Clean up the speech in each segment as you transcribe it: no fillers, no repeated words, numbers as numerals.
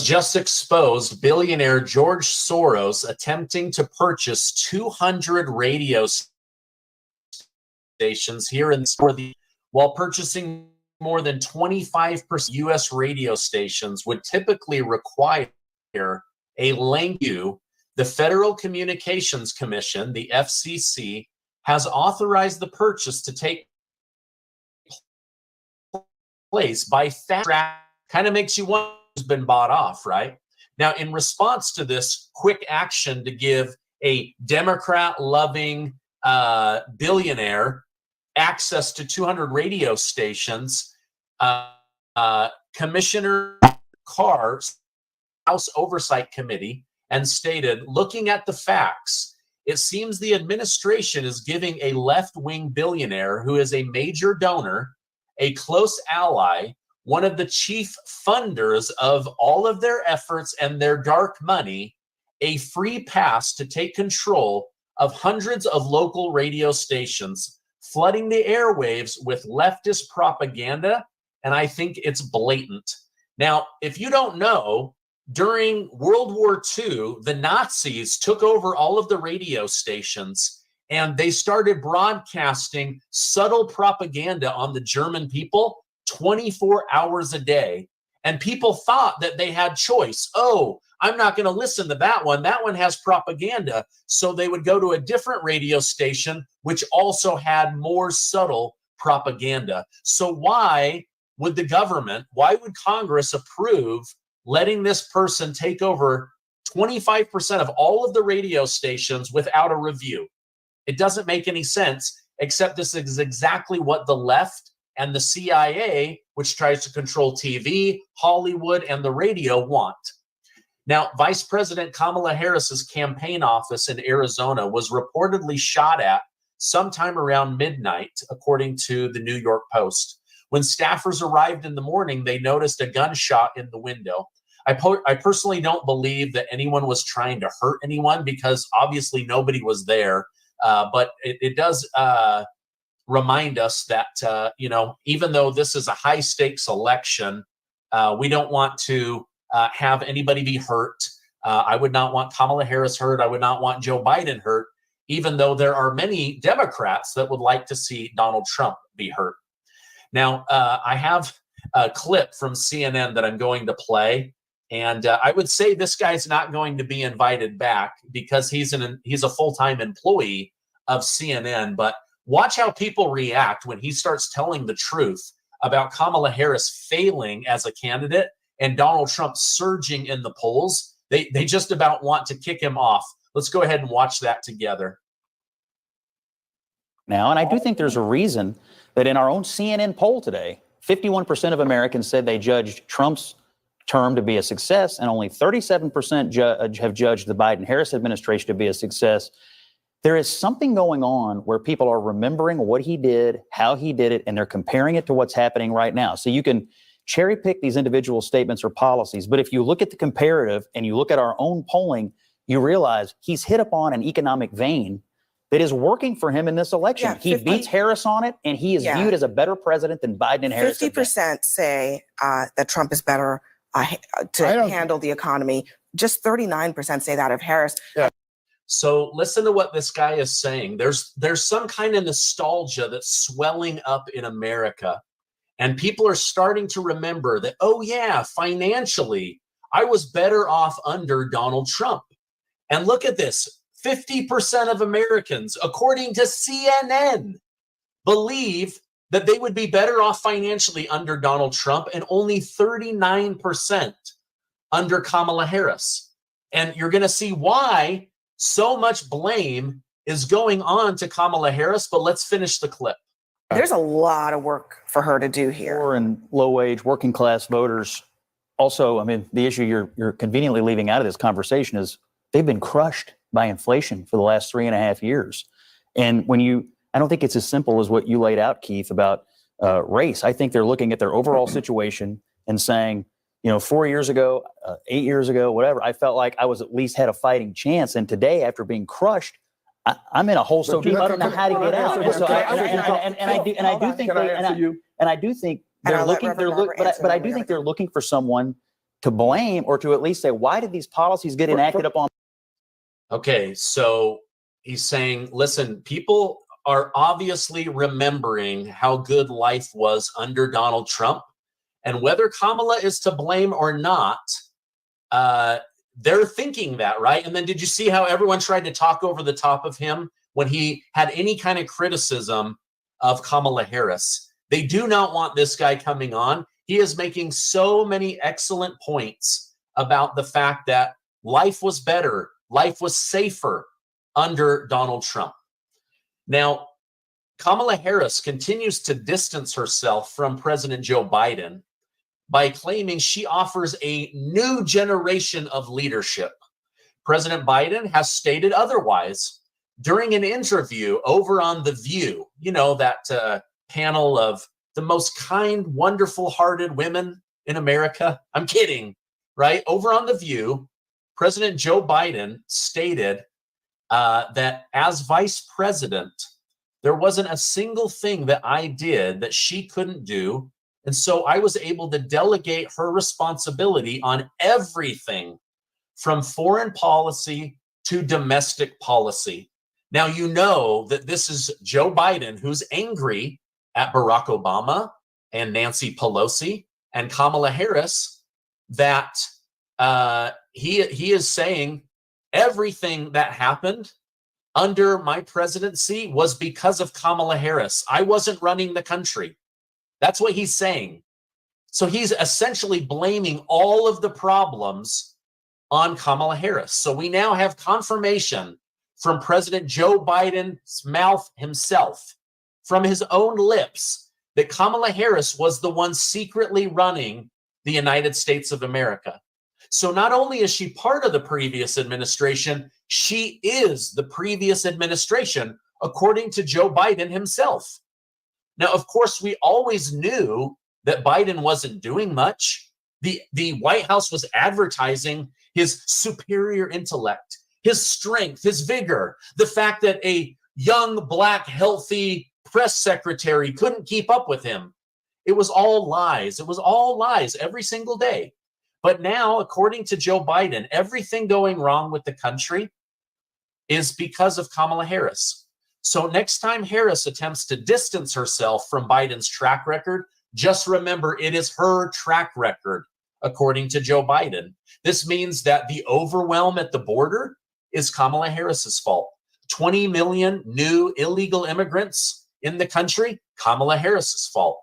just exposed billionaire George Soros attempting to purchase 200 radio stations here in the while purchasing more than 25% U.S. radio stations would typically require a lengthy. The Federal Communications Commission, the FCC, has authorized the purchase to take place by fast track. Kind of makes you wonder who's been bought off, right? Now, in response to this quick action to give a Democrat-loving billionaire access to 200 radio stations, Commissioner Carr's House Oversight Committee and stated, looking at the facts, it seems the administration is giving a left-wing billionaire who is a major donor, a close ally, one of the chief funders of all of their efforts and their dark money, a free pass to take control of hundreds of local radio stations, flooding the airwaves with leftist propaganda, and I think it's blatant. Now, if you don't know, during World War II, the Nazis took over all of the radio stations and they started broadcasting subtle propaganda on the German people 24 hours a day. And people thought that they had choice. Oh, I'm not going to listen to that one. That one has propaganda. So they would go to a different radio station, which also had more subtle propaganda. So why would the government, why would Congress approve letting this person take over 25% of all of the radio stations without a review? It doesn't make any sense, except this is exactly what the left and the CIA, which tries to control TV, Hollywood, and the radio, want. Now, Vice President Kamala Harris's campaign office in Arizona was reportedly shot at sometime around midnight, according to the New York Post. When staffers arrived in the morning, they noticed a gunshot in the window. I personally don't believe that anyone was trying to hurt anyone because obviously nobody was there. But it does remind us that, even though this is a high stakes election, we don't want to have anybody be hurt. I would not want Kamala Harris hurt. I would not want Joe Biden hurt, even though there are many Democrats that would like to see Donald Trump be hurt. Now, I have a clip from CNN that I'm going to play. And I would say this guy's not going to be invited back because he's a full-time employee of CNN. But watch how people react when he starts telling the truth about Kamala Harris failing as a candidate and Donald Trump surging in the polls. They just about want to kick him off. Let's go ahead and watch that together. Now, and I do think there's a reason that in our own CNN poll today, 51% of Americans said they judged Trump's term to be a success, and only 37% have judged the Biden-Harris administration to be a success. There is something going on where people are remembering what he did, how he did it, and they're comparing it to what's happening right now. So you can cherry pick these individual statements or policies, but if you look at the comparative and you look at our own polling, you realize he's hit upon an economic vein that is working for him in this election. Yeah, he beats Harris on it, and he is viewed as a better president than Biden and Harris. 50% say that Trump is better to handle the economy. Just 39% say that of Harris. Yeah. So listen to what this guy is saying. There's some kind of nostalgia that's swelling up in America. And people are starting to remember that, oh yeah, financially, I was better off under Donald Trump. And look at this. 50% of Americans, according to CNN, believe that they would be better off financially under Donald Trump, and only 39% under Kamala Harris. And you're going to see why so much blame is going on to Kamala Harris, but let's finish the clip. There's a lot of work for her to do here. Poor and low-wage working class voters. Also, I mean, the issue you're conveniently leaving out of this conversation is they've been crushed by inflation for the last 3.5 years. And I don't think it's as simple as what you laid out, Keith, about race. I think they're looking at their overall situation and saying, 4 years ago, 8 years ago, whatever, I felt like I was at least had a fighting chance. And today, after being crushed, I'm in a hole so deep I don't know how to get out. I do think they're looking for someone to blame or to at least say, why did these policies get enacted upon? Okay, so he's saying, listen, people are obviously remembering how good life was under Donald Trump. And whether Kamala is to blame or not, they're thinking that, right? And then did you see how everyone tried to talk over the top of him when he had any kind of criticism of Kamala Harris? They do not want this guy coming on. He is making so many excellent points about the fact that life was better, life was safer under Donald Trump. Now, Kamala Harris continues to distance herself from President Joe Biden by claiming she offers a new generation of leadership. President Biden has stated otherwise during an interview over on The View, you know, that panel of the most kind, wonderful-hearted women in America. I'm kidding, right? Over on The View, President Joe Biden stated that as vice president, there wasn't a single thing that I did that she couldn't do. And so I was able to delegate her responsibility on everything from foreign policy to domestic policy. Now, you know that this is Joe Biden, who's angry at Barack Obama and Nancy Pelosi and Kamala Harris, that he is saying everything that happened under my presidency was because of Kamala Harris. I wasn't running the country. That's what he's saying. So he's essentially blaming all of the problems on Kamala Harris. So we now have confirmation from President Joe Biden's mouth himself, from his own lips, that Kamala Harris was the one secretly running the United States of America. So not only is she part of the previous administration, she is the previous administration, according to Joe Biden himself. Now, of course, we always knew that Biden wasn't doing much. The White House was advertising his superior intellect, his strength, his vigor, the fact that a young, black, healthy press secretary couldn't keep up with him. It was all lies. It was all lies every single day. But now, according to Joe Biden, everything going wrong with the country is because of Kamala Harris. So next time Harris attempts to distance herself from Biden's track record, just remember it is her track record, according to Joe Biden. This means that the overwhelm at the border is Kamala Harris's fault. 20 million new illegal immigrants in the country, Kamala Harris's fault.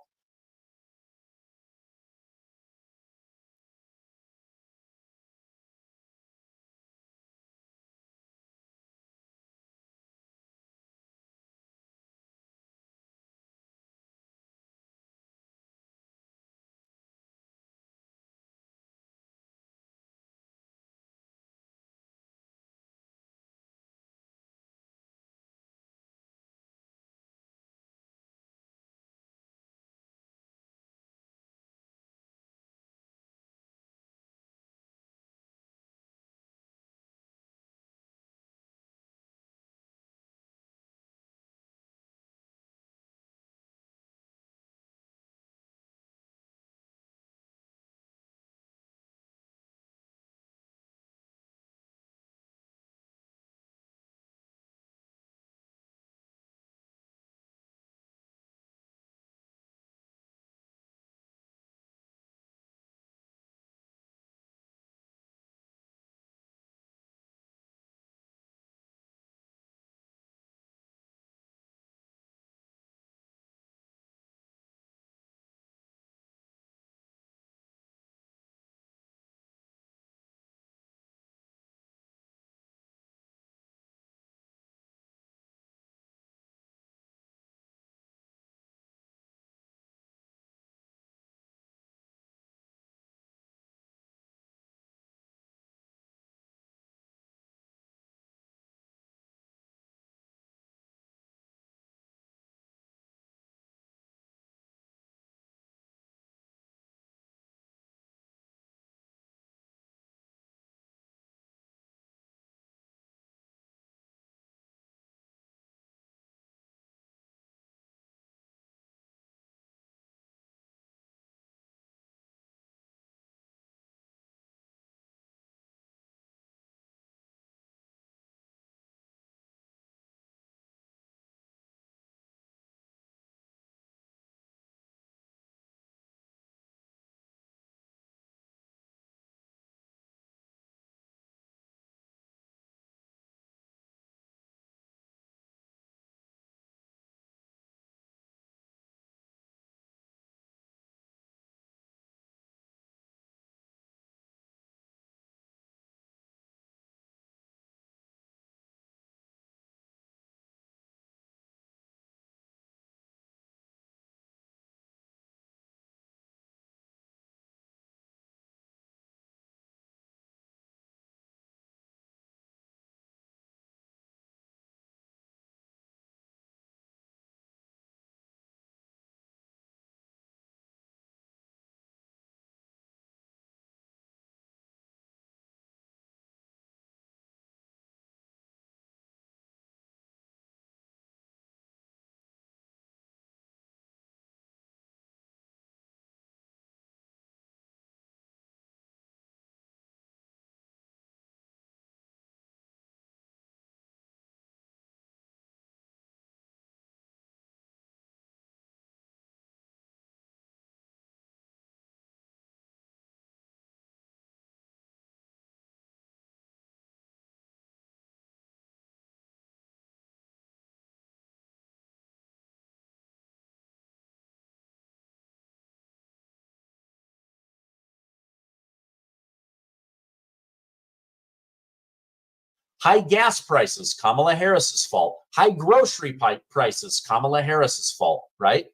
High gas prices, Kamala Harris's fault. High grocery prices, Kamala Harris's fault, right?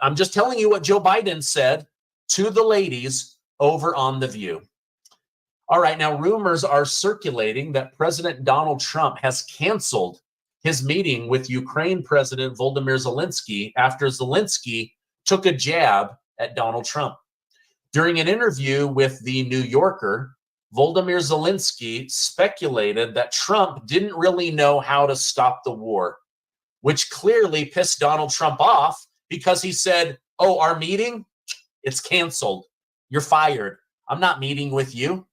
I'm just telling you what Joe Biden said to the ladies over on The View. All right, now rumors are circulating that President Donald Trump has canceled his meeting with Ukraine President Volodymyr Zelensky after Zelensky took a jab at Donald Trump. During an interview with The New Yorker, Volodymyr Zelensky speculated that Trump didn't really know how to stop the war, which clearly pissed Donald Trump off because he said, "Oh, our meeting, it's canceled. You're fired. I'm not meeting with you."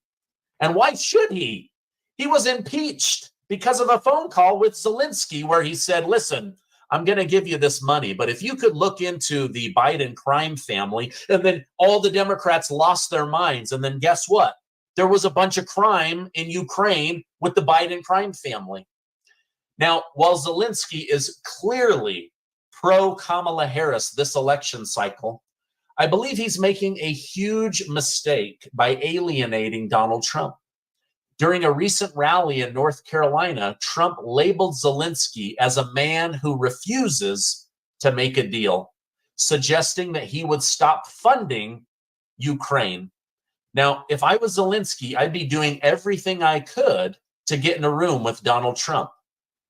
And why should he? He was impeached because of a phone call with Zelensky where he said, "Listen, I'm going to give you this money, but if you could look into the Biden crime family," and then all the Democrats lost their minds. And then guess what? There was a bunch of crime in Ukraine with the Biden crime family. Now, while Zelensky is clearly pro Kamala Harris this election cycle, I believe he's making a huge mistake by alienating Donald Trump. During a recent rally in North Carolina, Trump labeled Zelensky as a man who refuses to make a deal, suggesting that he would stop funding Ukraine. Now, if I was Zelensky, I'd be doing everything I could to get in a room with Donald Trump.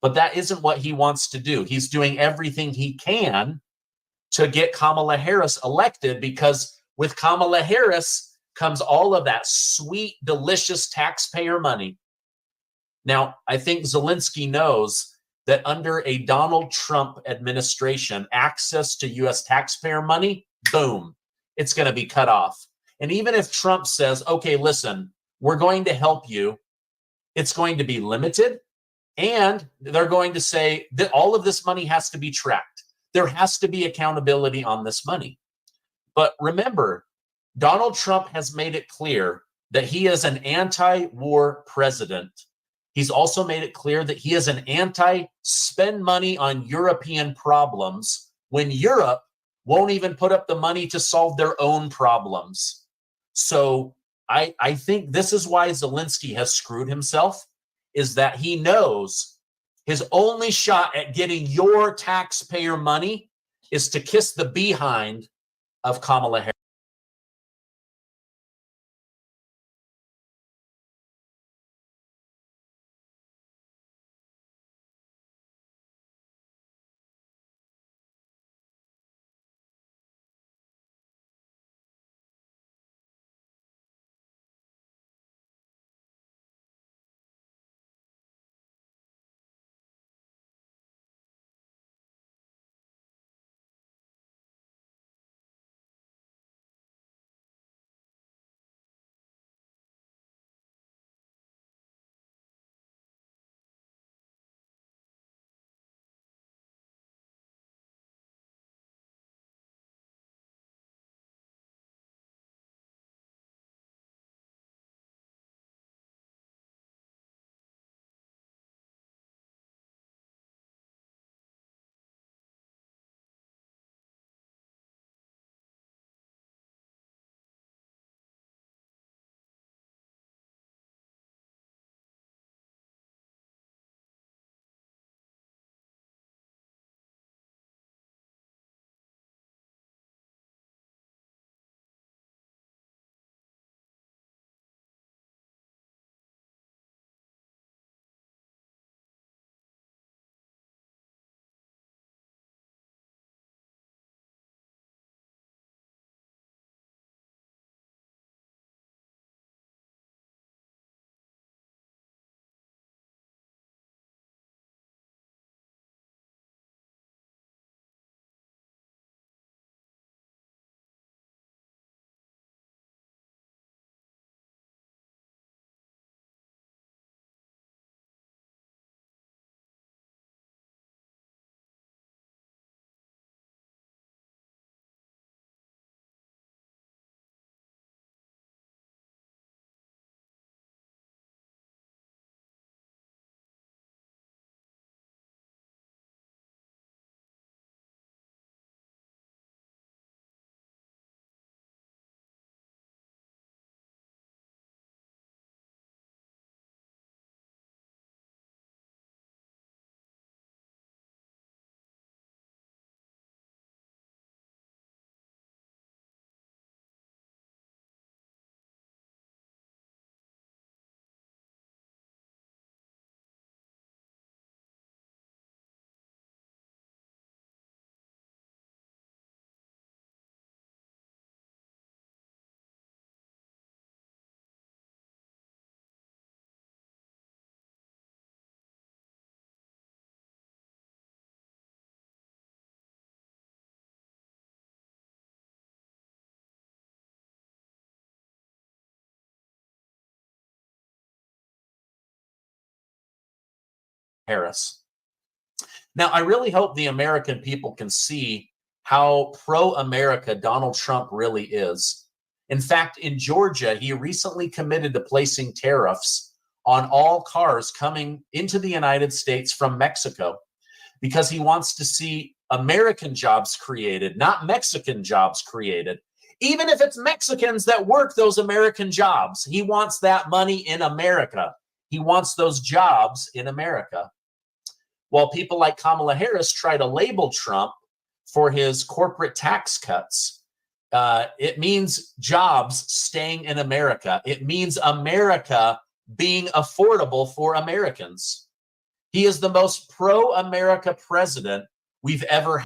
But that isn't what he wants to do. He's doing everything he can to get Kamala Harris elected, because with Kamala Harris comes all of that sweet, delicious taxpayer money. Now, I think Zelensky knows that under a Donald Trump administration, access to U.S. taxpayer money, boom, it's going to be cut off. And even if Trump says, "Okay, listen, we're going to help you," it's going to be limited. And they're going to say that all of this money has to be tracked. There has to be accountability on this money. But remember, Donald Trump has made it clear that he is an anti-war president. He's also made it clear that he is an anti-spend money on European problems when Europe won't even put up the money to solve their own problems. So I think this is why Zelensky has screwed himself, is that he knows his only shot at getting your taxpayer money is to kiss the behind of Kamala Harris. Harris. Now, I really hope the American people can see how pro-America Donald Trump really is. In fact, in Georgia, he recently committed to placing tariffs on all cars coming into the United States from Mexico because he wants to see American jobs created, not Mexican jobs created. Even if it's Mexicans that work those American jobs, he wants that money in America. He wants those jobs in America. While people like Kamala Harris try to label Trump for his corporate tax cuts, it means jobs staying in America. It means America being affordable for Americans. He is the most pro-America president we've ever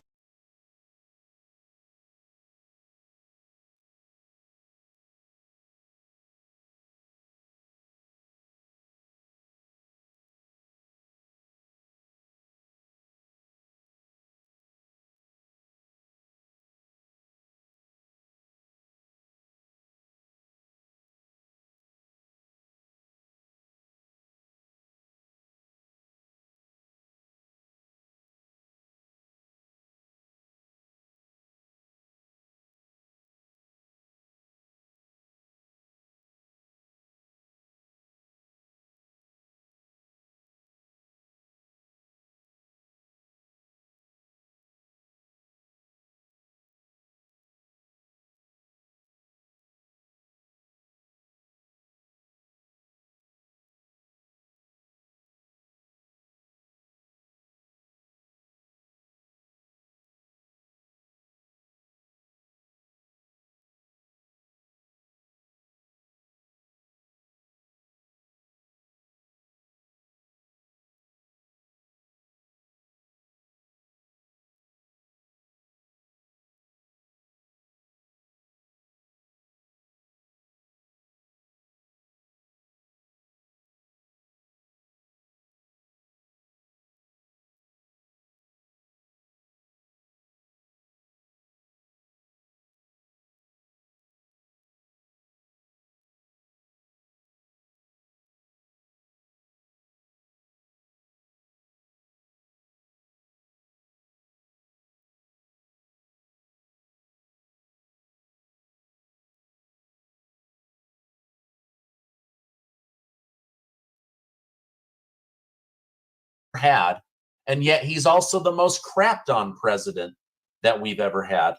had, and yet he's also the most crapped on president that we've ever had.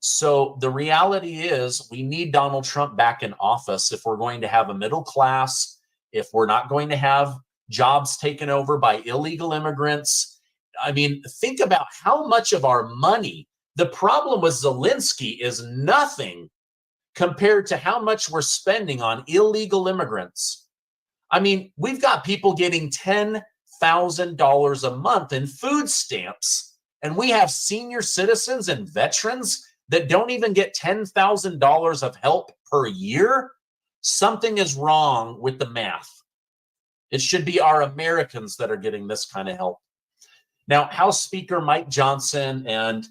So the reality is we need Donald Trump back in office if we're going to have a middle class, if we're not going to have jobs taken over by illegal immigrants. I mean, think about how much of our money, the problem with Zelensky is nothing compared to how much we're spending on illegal immigrants. I mean, we've got people getting $10,000 a month in food stamps, and we have senior citizens and veterans that don't even get $10,000 of help per year. Something is wrong with the math. It should be our Americans that are getting this kind of help. Now, House Speaker Mike Johnson and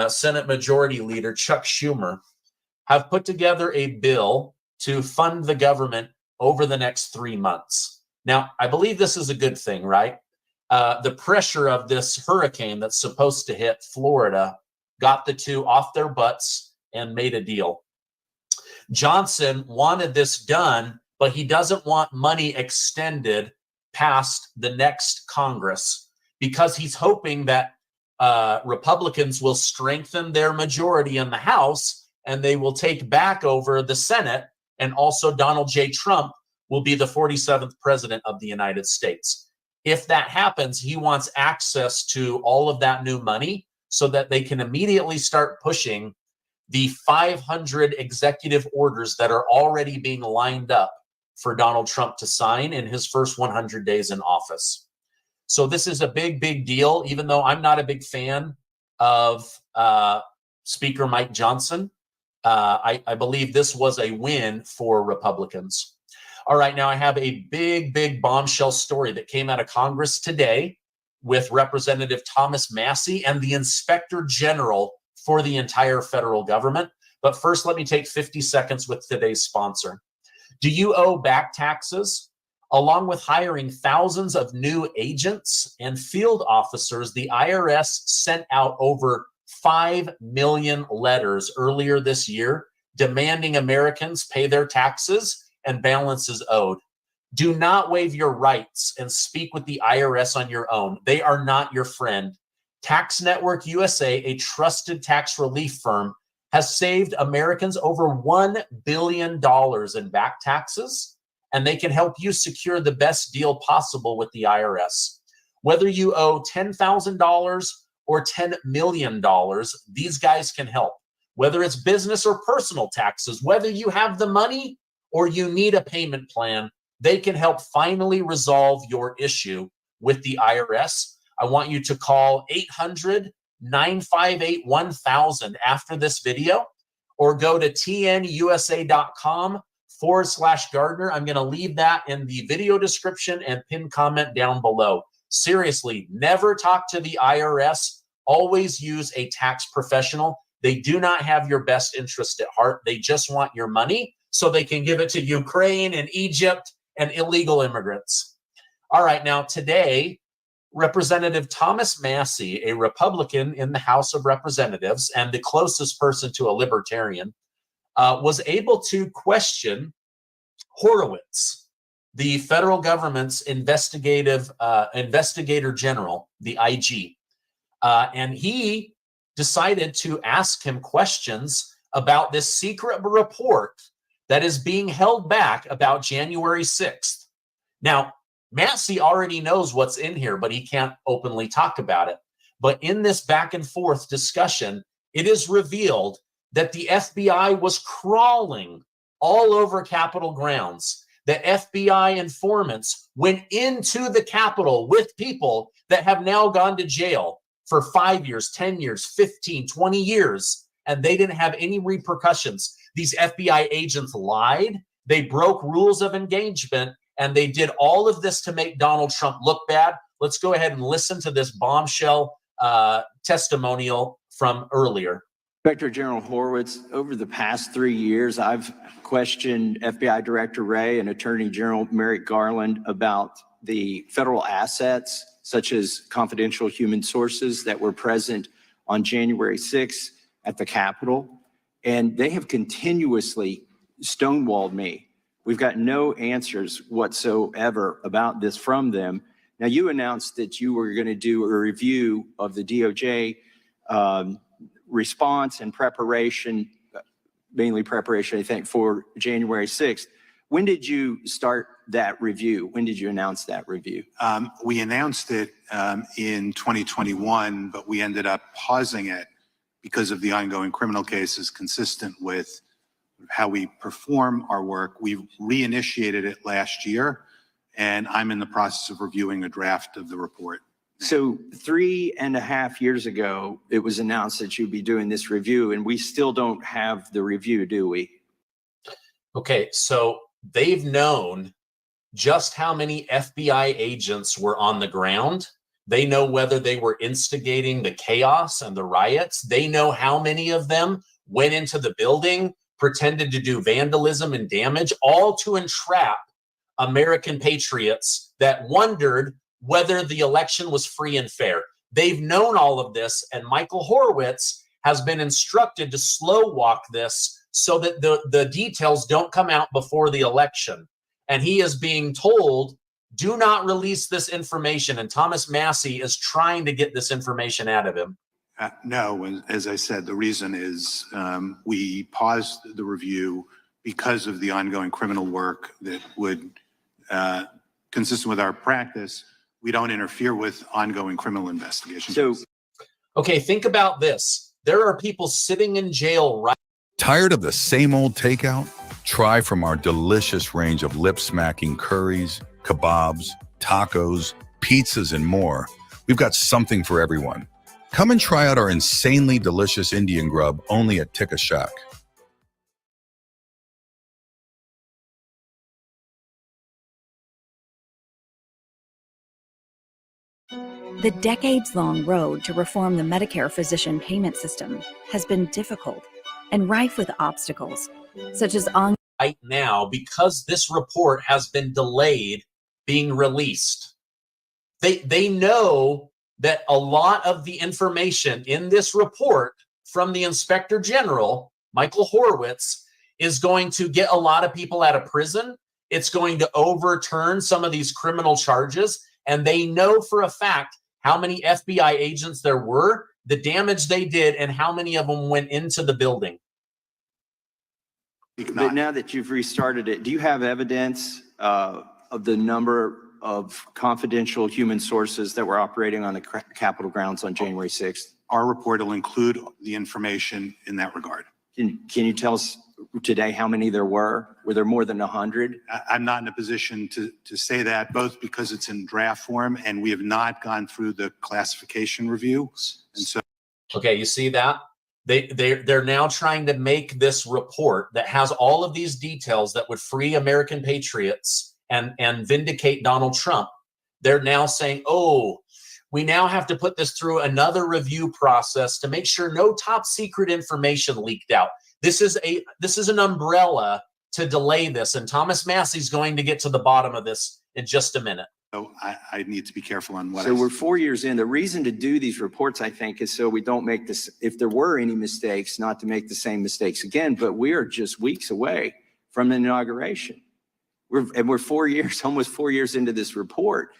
Senate Majority Leader Chuck Schumer have put together a bill to fund the government over the next 3 months. Now, I believe this is a good thing, right? The pressure of this hurricane that's supposed to hit Florida got the two off their butts and made a deal. Johnson wanted this done, but he doesn't want money extended past the next Congress because he's hoping that Republicans will strengthen their majority in the House and they will take back over the Senate, and also Donald J. Trump will be the 47th president of the United States. If that happens, he wants access to all of that new money so that they can immediately start pushing the 500 executive orders that are already being lined up for Donald Trump to sign in his first 100 days in office. So this is a big, big deal, even though I'm not a big fan of Speaker Mike Johnson. I believe this was a win for Republicans. All right, now I have a big, big bombshell story that came out of Congress today with Representative Thomas Massie and the Inspector General for the entire federal government. But first, let me take 50 seconds with today's sponsor. Do you owe back taxes? Along with hiring thousands of new agents and field officers, the IRS sent out over 5 million letters earlier this year demanding Americans pay their taxes and balances owed. Do not waive your rights and speak with the IRS on your own. They are not your friend. Tax Network USA, a trusted tax relief firm, has saved Americans over $1 billion in back taxes, and they can help you secure the best deal possible with the IRS. Whether you owe $10,000 or $10 million, these guys can help. Whether it's business or personal taxes, whether you have the money or you need a payment plan, they can help finally resolve your issue with the IRS. I want you to call 800-958-1000 after this video, or go to tnusa.com/Gardner. I'm going to leave that in the video description and pin comment down below. Seriously, never talk to the IRS. Always use a tax professional. They do not have your best interest at heart. They just want your money so they can give it to Ukraine and Egypt and illegal immigrants. All right, now today, Representative Thomas Massie, a Republican in the House of Representatives and the closest person to a libertarian, was able to question Horowitz, the federal government's investigator general, the IG. And he decided to ask him questions about this secret report that is being held back about January 6th. Now, Massie already knows what's in here, but he can't openly talk about it. But in this back and forth discussion, it is revealed that the FBI was crawling all over Capitol grounds. The FBI informants went into the Capitol with people that have now gone to jail for 5 years, 10 years, 15, 20 years, and they didn't have any repercussions. These FBI agents lied, they broke rules of engagement, and they did all of this to make Donald Trump look bad. Let's go ahead and listen to this bombshell testimonial from earlier. Inspector General Horowitz, over the past 3 years, I've questioned FBI Director Wray and Attorney General Merrick Garland about the federal assets, such as confidential human sources that were present on January 6th at the Capitol. And they have continuously stonewalled me. We've got no answers whatsoever about this from them. Now, you announced that you were going to do a review of the DOJ response and preparation, mainly preparation, I think, for January 6th. When did you start that review? When did you announce that review? We announced it in 2021, but we ended up pausing it because of the ongoing criminal cases consistent with how we perform our work. We reinitiated it last year, and I'm in the process of reviewing a draft of the report. So 3.5 years ago, it was announced that you'd be doing this review, and we still don't have the review, do we? Okay, so they've known just how many FBI agents were on the ground. They know whether they were instigating the chaos and the riots. They know how many of them went into the building, pretended to do vandalism and damage, all to entrap American patriots that wondered whether the election was free and fair. They've known all of this, and Michael Horowitz has been instructed to slow walk this so that the details don't come out before the election. And he is being told, do not release this information. And Thomas Massie is trying to get this information out of him. No, as I said, the reason is we paused the review because of the ongoing criminal work that would, consistent with our practice, we don't interfere with ongoing criminal investigations. So, okay, think about this. There are people sitting in jail right. Tired of the same old takeout? Try from our delicious range of lip-smacking curries, kebabs, tacos, pizzas, and more. We've got something for everyone. Come and try out our insanely delicious Indian grub only at Tikka Shack. The decades-long road to reform the Medicare physician payment system has been difficult and rife with obstacles, such as right now, because this report has been delayed being released. They know that a lot of the information in this report from the Inspector General, Michael Horowitz, is going to get a lot of people out of prison. It's going to overturn some of these criminal charges. And they know for a fact how many FBI agents there were, the damage they did, and how many of them went into the building. But now that you've restarted it, do you have evidence of the number of confidential human sources that were operating on the Capitol grounds on January 6th? Our report will include the information in that regard. Can you tell us today how many there were? Were there more than 100? I'm not in a position to say that, both because it's in draft form and we have not gone through the classification review. And so, okay, you see that? They're now trying to make this report that has all of these details that would free American patriots and vindicate Donald Trump. They're now saying, oh, we now have to put this through another review process to make sure no top secret information leaked out. This is an umbrella to delay this, and Thomas Massey's going to get to the bottom of this in just a minute. so I need to be careful on what So we're 4 years in. The reason to do these reports, I think, is so we don't make this, if there were any mistakes, not to make the same mistakes again, but we are just weeks away from the inauguration. We're 4 years, almost 4 years into this report.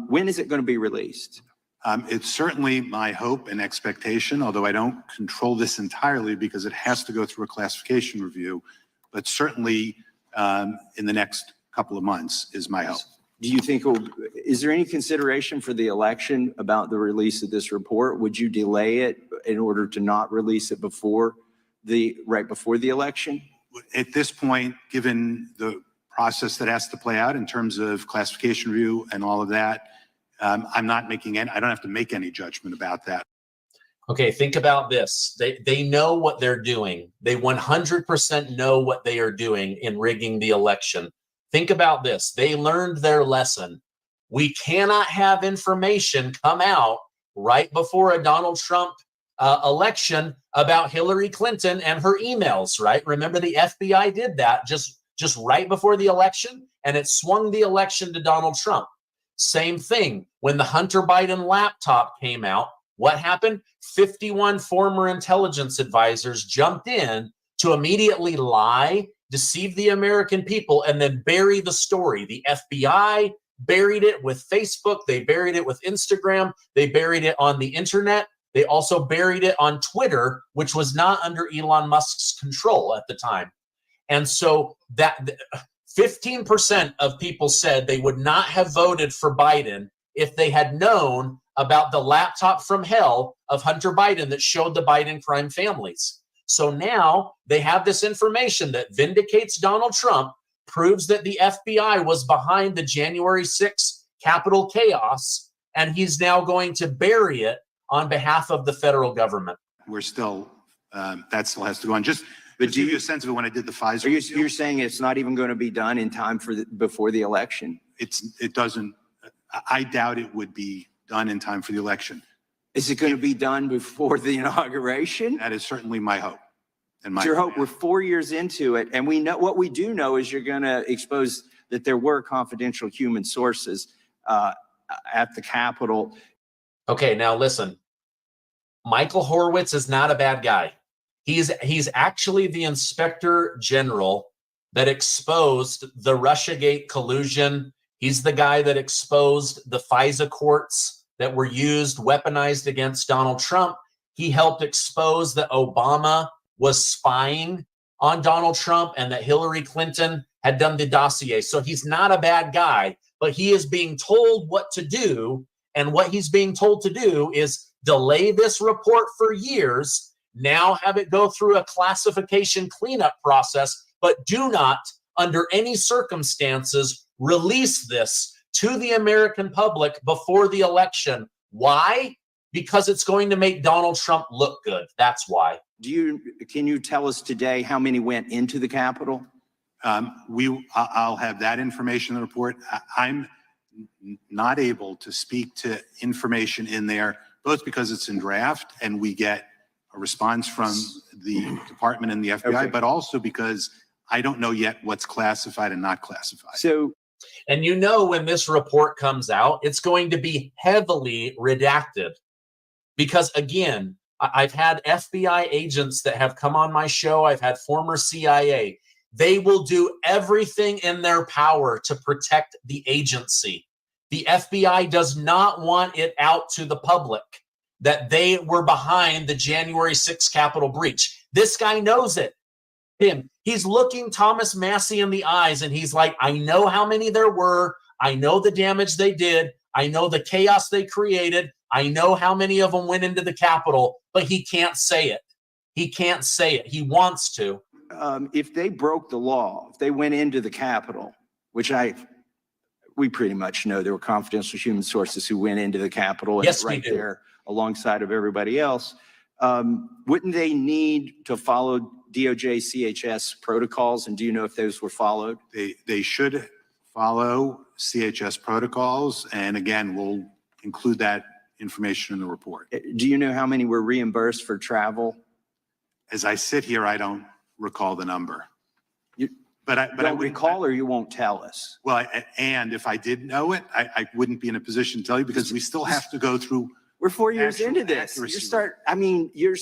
When is it going to be released? It's certainly my hope and expectation, although I don't control this entirely because it has to go through a classification review, but certainly in the next couple of months is my hope. Do you think, is there any consideration for the election about the release of this report? Would you delay it in order to not release it right before the election? At this point, given the process that has to play out in terms of classification review and all of that, I don't have to make any judgment about that. Okay, think about this. They know what they're doing. They 100% know what they are doing in rigging the election. Think about this. They learned their lesson. We cannot have information come out right before a Donald Trump election about Hillary Clinton and her emails, right? Remember, the FBI did that just right before the election, and it swung the election to Donald Trump. Same thing when the Hunter Biden laptop came out. What happened? 51 former intelligence advisors jumped in to immediately lie, deceive the American people, and then bury the story. The FBI buried it with Facebook. They buried it with Instagram. They buried it on the internet. They also buried it on Twitter, which was not under Elon Musk's control at the time. And so that 15% of people said they would not have voted for Biden if they had known about the laptop from hell of Hunter Biden that showed the Biden crime families. So now they have this information that vindicates Donald Trump, proves that the FBI was behind the January 6th Capitol chaos, and he's now going to bury it on behalf of the federal government. We're still, that still has to go on. But do you give you a sense of it when I did the Pfizer? You're saying it's not even going to be done in time for before the election? It doesn't, I doubt it would be done in time for the election. Is it going to be done before the inauguration? That is certainly my hope. And It's your hope. We're 4 years into it, and we know what we do know is you're going to expose that there were confidential human sources at the Capitol. Okay, now listen. Michael Horowitz is not a bad guy. He's actually the Inspector General that exposed the Russiagate collusion. He's the guy that exposed the FISA courts that were used, weaponized against Donald Trump. He helped expose that Obama was spying on Donald Trump and that Hillary Clinton had done the dossier. So he's not a bad guy, but he is being told what to do. And what he's being told to do is delay this report for years, now have it go through a classification cleanup process, but do not, under any circumstances, release this to the American public before the election. Why? Because it's going to make Donald Trump look good. That's why. Can you tell us today how many went into the Capitol? I'll have that information in the report. I'm not able to speak to information in there, both because it's in draft and we get a response from the department and the FBI, but also because I don't know yet what's classified and not classified. So And you know, when this report comes out, it's going to be heavily redacted. Because again, I've had FBI agents that have come on my show. I've had former CIA. They will do everything in their power to protect the agency. The FBI does not want it out to the public that they were behind the January 6th Capitol breach. This guy knows it. He's looking Thomas Massie in the eyes and he's like, I know how many there were. I know the damage they did. I know the chaos they created. I know how many of them went into the Capitol, but he can't say it. He can't say it. He wants to. If they broke the law, if they went into the Capitol, which we pretty much know there were confidential human sources who went into the Capitol and Yes, right we do. there alongside of everybody else, wouldn't they need to follow DOJ CHS protocols? And do you know if those were followed? They should follow CHS protocols. And again, we'll include that information in the report. Do you know how many were reimbursed for travel? As I sit here, I don't recall the number. But I don't recall, or you won't tell us? Well, and if I did know it, I wouldn't be in a position to tell you because we still have to go through. We're 4 years actual into this. accuracy. You're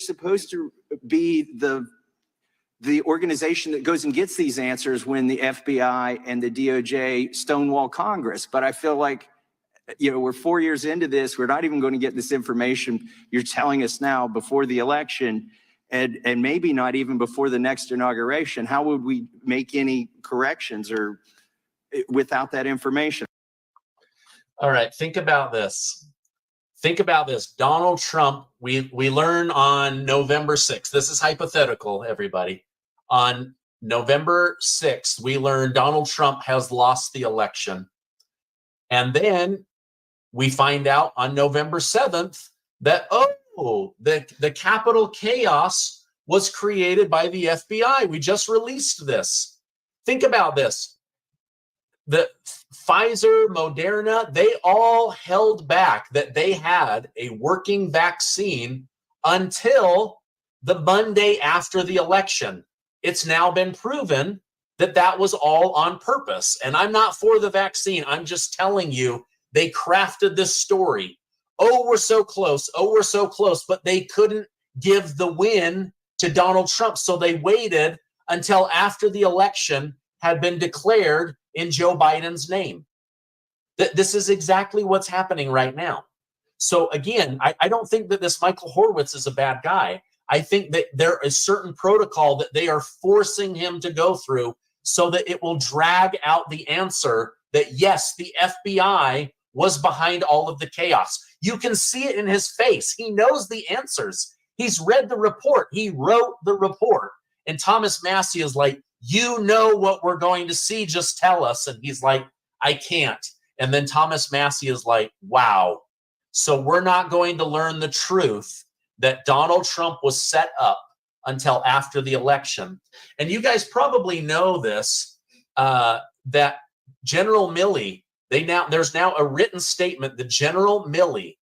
supposed to be the organization that goes and gets these answers when the FBI and the DOJ stonewall Congress. But I feel like, we're 4 years into this. We're not even going to get this information you're telling us now before the election, and maybe not even before the next inauguration. How would we make any corrections or without that information? All right, think about this. Think about this. Donald Trump, we learn on November 6th. This is hypothetical, everybody. On November 6th, we learn Donald Trump has lost the election. And then we find out on November 7th that, the Capitol chaos was created by the FBI. We just released this. Think about this. The Pfizer, Moderna, they all held back that they had a working vaccine until the Monday after the election. It's now been proven that that was all on purpose. And I'm not for the vaccine. I'm just telling you, they crafted this story. Oh, we're so close. Oh, we're so close. But they couldn't give the win to Donald Trump. So they waited until after the election had been declared in Joe Biden's name. This is exactly what's happening right now. So again, I don't think that this Michael Horowitz is a bad guy. I think that there is certain protocol that they are forcing him to go through so that it will drag out the answer that, yes, the FBI was behind all of the chaos. You can see it in his face. He knows the answers. He's read the report. He wrote the report. And Thomas Massie is like, you know what we're going to see, just tell us. And he's like, I can't. And then Thomas Massie is like, wow. So we're not going to learn the truth that Donald Trump was set up until after the election. And you guys probably know this, that General Milley, there's now a written statement that General Milley,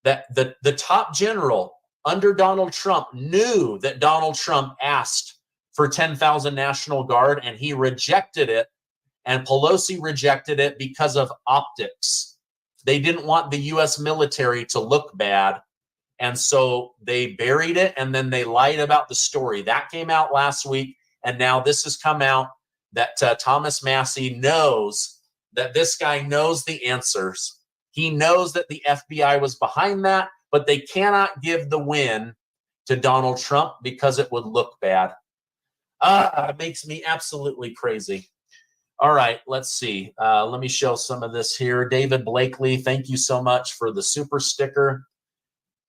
that the top general under Donald Trump, knew that Donald Trump asked for 10,000 National Guard, and he rejected it, and Pelosi rejected it because of optics. They didn't want the U.S. military to look bad, and so they buried it, and then they lied about the story. That came out last week, and now this has come out that Thomas Massie knows that this guy knows the answers. He knows that the FBI was behind that, but they cannot give the win to Donald Trump because it would look bad. It makes me absolutely crazy. All right, let's see. Let me show some of this here. David Blakely, thank you so much for the super sticker.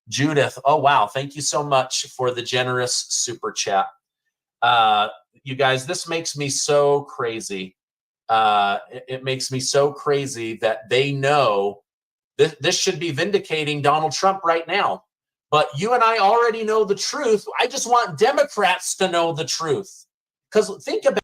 Judith, oh, wow. Thank you so much for the generous super chat. You guys, this makes me so crazy. It makes me so crazy that they know this should be vindicating Donald Trump right now. But you and I already know the truth. I just want Democrats to know the truth. Because think about